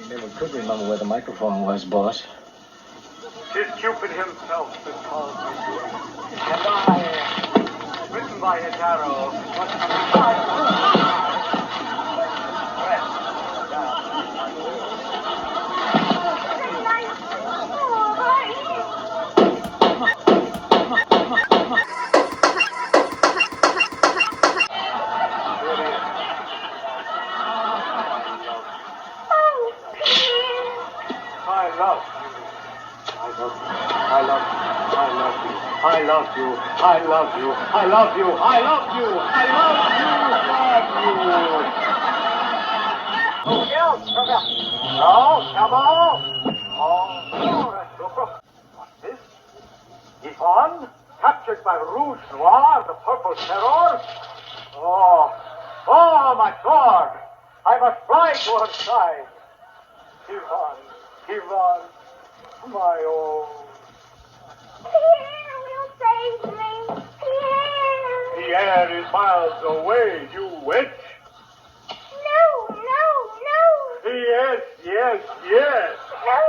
Never could remember where the microphone was, boss. 'Tis Cupid himself that calls me to him. And I, written by his arrow, must I love you. I love you. I love you. I love you. I love you. I love you. Who else? No, come on. Oh, what's this? Yvonne, captured by Rouge Noir, the purple terror. Oh, my sword. I must fly to her side. Yvonne, my own. Pierre will save me. Pierre. Pierre is miles away, you witch. No. Yes. No. Yes. No.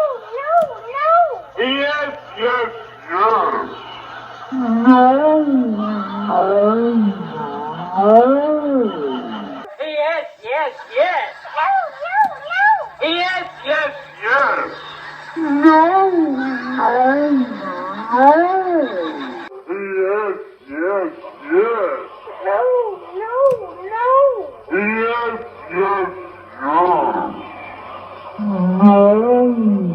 Yes. No.